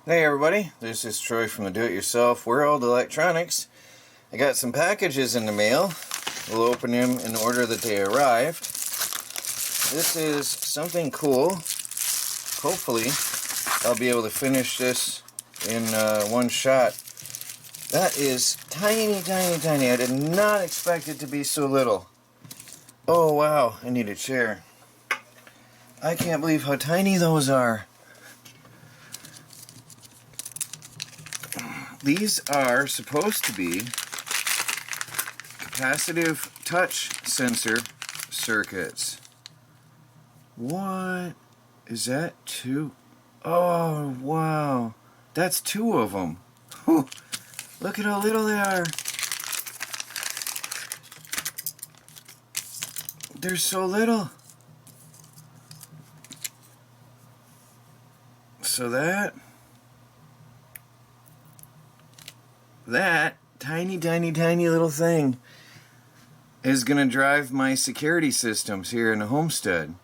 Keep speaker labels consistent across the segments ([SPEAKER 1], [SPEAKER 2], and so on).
[SPEAKER 1] Hey everybody, this is Troy from the Do-It-Yourself World Electronics. I got some packages in the mail. We'll open them in order that they arrived. This is something cool. Hopefully, I'll be able to finish this in one shot. That is tiny, tiny, tiny. I did not expect it to be so little. Oh wow, I need a chair. I can't believe how tiny those are. These are supposed to be capacitive touch sensor circuits. What? Is that two? Oh, wow. That's two of them. Whew. Look at how little they are. They're so little. So that tiny, tiny, tiny little thing is going to drive my security systems here in the homestead.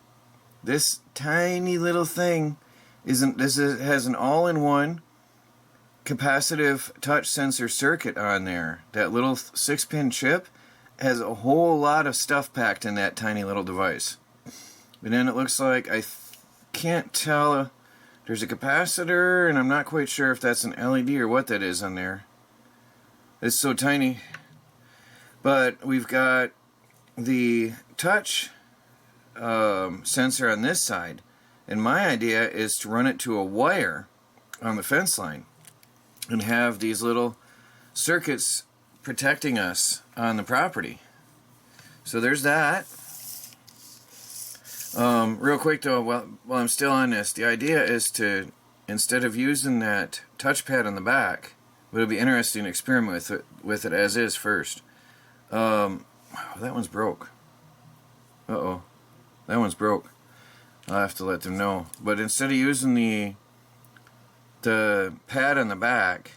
[SPEAKER 1] This tiny little thing has an all-in-one capacitive touch sensor circuit on there. That little 6-pin chip has a whole lot of stuff packed in that tiny little device. And then it looks like, can't tell, there's a capacitor, and I'm not quite sure if that's an LED or what that is on there. It's so tiny. But we've got the touch sensor on this side, and my idea is to run it to a wire on the fence line and have these little circuits protecting us on the property. So there's that. Real quick though, while I'm still on this, the idea is to, instead of using that touchpad on the back, it'll be interesting to experiment with it as is first. Wow, that one's broke. Uh-oh. That one's broke. I'll have to let them know. But instead of using the pad on the back,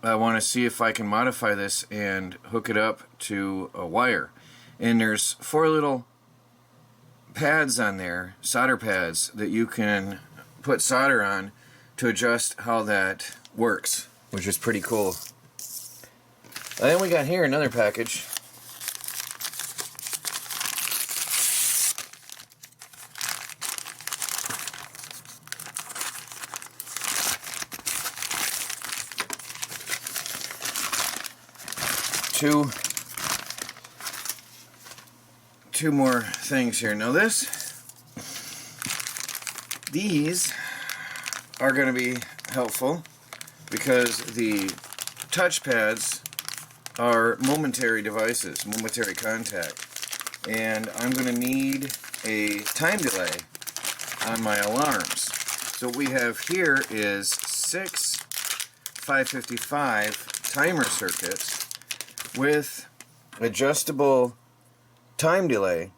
[SPEAKER 1] I want to see if I can modify this and hook it up to a wire. And there's 4 little pads on there, solder pads, that you can put solder on to adjust how that works, which is pretty cool. And then we got here another package. Two more things here. Now these are going to be helpful because the touch pads are momentary devices, momentary contact, and I'm going to need a time delay on my alarms. So what we have here is 6 555 timer circuits with adjustable time delay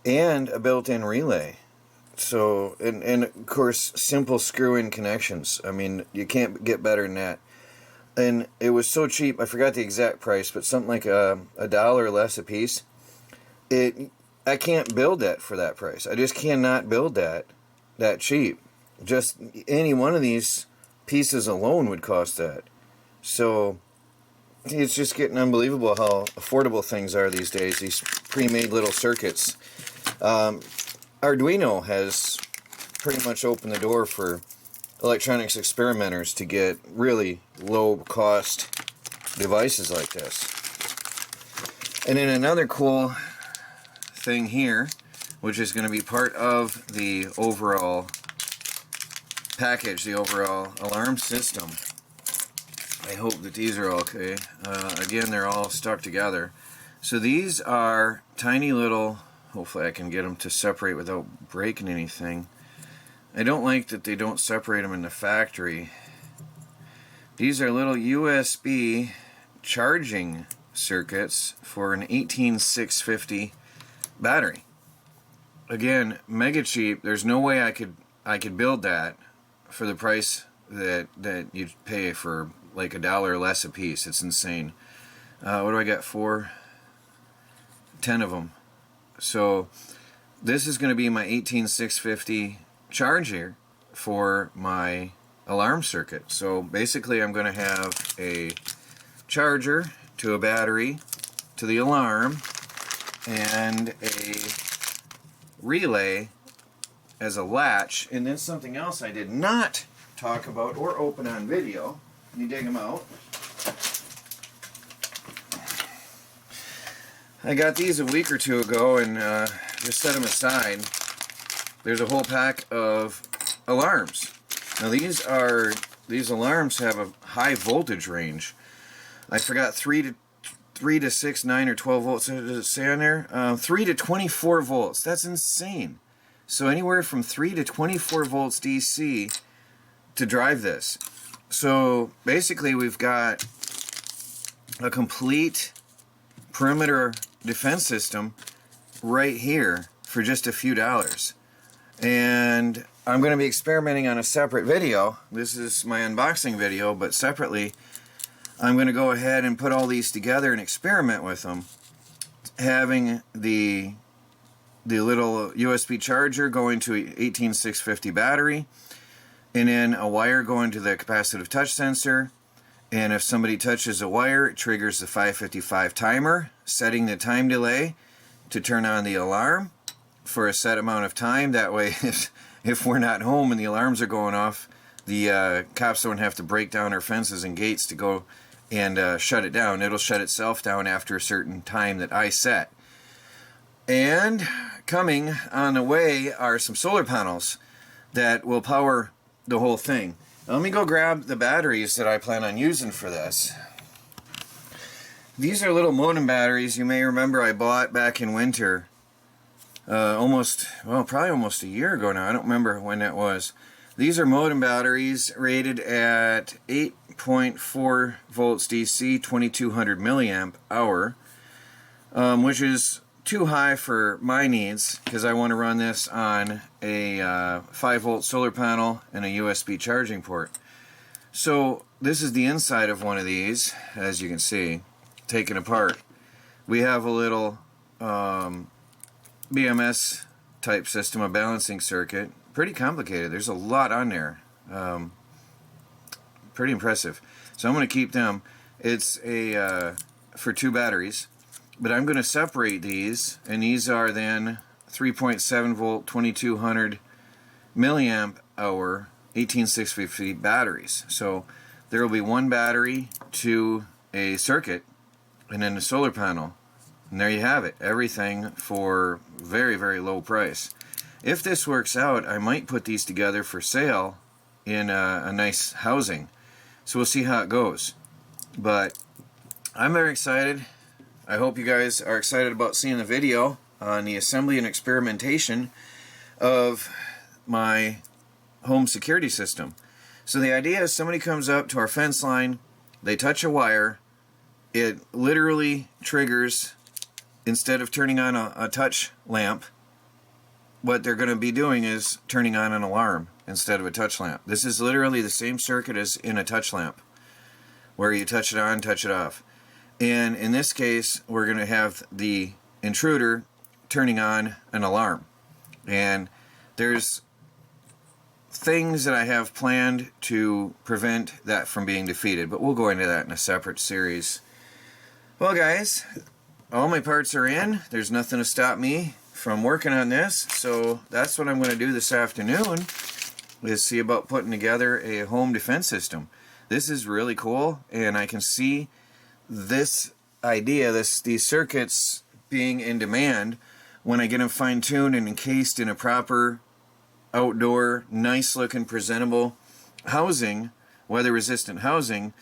[SPEAKER 1] and a built-in relay. So, and of course, simple screw-in connections. I mean, you can't get better than that. And it was so cheap, I forgot the exact price, but something like $1 less a piece. I can't build that for that price. I just cannot build that cheap. Just any one of these pieces alone would cost that. So it's just getting unbelievable how affordable things are these days, these pre-made little circuits. Arduino has pretty much opened the door for electronics experimenters to get really low-cost devices like this. And then another cool thing here, which is going to be part of the overall package, the overall alarm system. I hope that these are okay. Again, they're all stuck together. So these are tiny little, hopefully I can get them to separate without breaking anything. I don't like that they don't separate them in the factory. These are little USB charging circuits for an 18650 battery. Again, mega cheap. There's no way I could build that for the price that you'd pay for like $1 less a piece. It's insane. What do I got? 10 of them. So this is going to be my 18650 charger for my alarm circuit. So basically I'm going to have a charger to a battery to the alarm and a relay as a latch, and then something else I did not talk about or open on video. Let me dig them out. I got these a week or two ago and just set them aside. There's a whole pack of alarms. Now these alarms have a high voltage range. I forgot 3 to 6, 9 or 12 volts. Does it say on there? 3 to 24 volts. That's insane. So anywhere from 3 to 24 volts DC to drive this. So basically we've got a complete perimeter defense system right here for just a few dollars. And I'm going to be experimenting on a separate video. This is my unboxing video, but separately I'm going to go ahead and put all these together and experiment with them. Having the little USB charger going to an 18650 battery, and then a wire going to the capacitive touch sensor, and if somebody touches a wire, it triggers the 555 timer, setting the time delay to turn on the alarm for a set amount of time. That way if we're not home and the alarms are going off, the cops don't have to break down our fences and gates to go and shut it down. It'll shut itself down after a certain time that I set. And coming on the way are some solar panels that will power the whole thing. Now, let me go grab the batteries that I plan on using for this. These are little modem batteries you may remember I bought back in winter. Probably almost a year ago now. I don't remember when that was. These are modem batteries rated at 8.4 volts DC, 2200 milliamp hour, which is too high for my needs because I want to run this on a 5 volt solar panel and a USB charging port. So this is the inside of one of these, as you can see, taken apart. We have a little BMS type system, a balancing circuit. Pretty complicated. There's a lot on there. Pretty impressive. So I'm going to keep them. It's a for 2 batteries. But I'm going to separate these, and these are then 3.7 volt, 2200 milliamp hour, 18650 batteries. So there will be one battery to a circuit, and then a solar panel. And there you have it. Everything for very, very low price. If this works out, I might put these together for sale in a nice housing. So we'll see how it goes. But I'm very excited. I hope you guys are excited about seeing the video on the assembly and experimentation of my home security system. So the idea is somebody comes up to our fence line, they touch a wire, it literally triggers, instead of turning on a touch lamp, what they're going to be doing is turning on an alarm instead of a touch lamp. This is literally the same circuit as in a touch lamp, where you touch it on, touch it off. And in this case, we're going to have the intruder turning on an alarm. And there's things that I have planned to prevent that from being defeated, but we'll go into that in a separate series. Well, guys, all my parts are in. There's nothing to stop me from working on this, so that's what I'm going to do this afternoon, is see about putting together a home defense system. This is really cool, and I can see this idea, these circuits being in demand when I get them fine-tuned and encased in a proper outdoor, nice-looking, presentable housing, weather-resistant housing.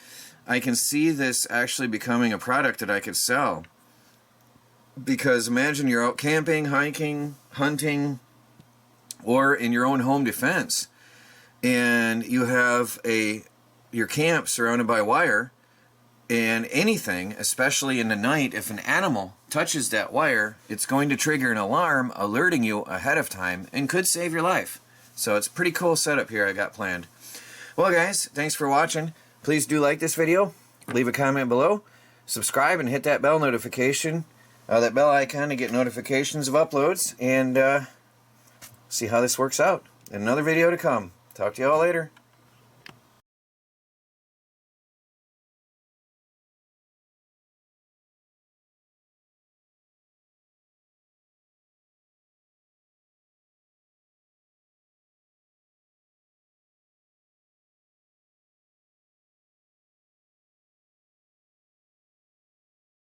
[SPEAKER 1] I can see this actually becoming a product that I could sell. Because imagine you're out camping, hiking, hunting, or in your own home defense, and you have your camp surrounded by wire, and anything, especially in the night, if an animal touches that wire, it's going to trigger an alarm alerting you ahead of time and could save your life. So it's a pretty cool setup here I got planned. Well, guys, thanks for watching. Please do like this video, leave a comment below, subscribe, and hit that bell notification, that bell icon, to get notifications of uploads, and see how this works out. Another video to come. Talk to you all later.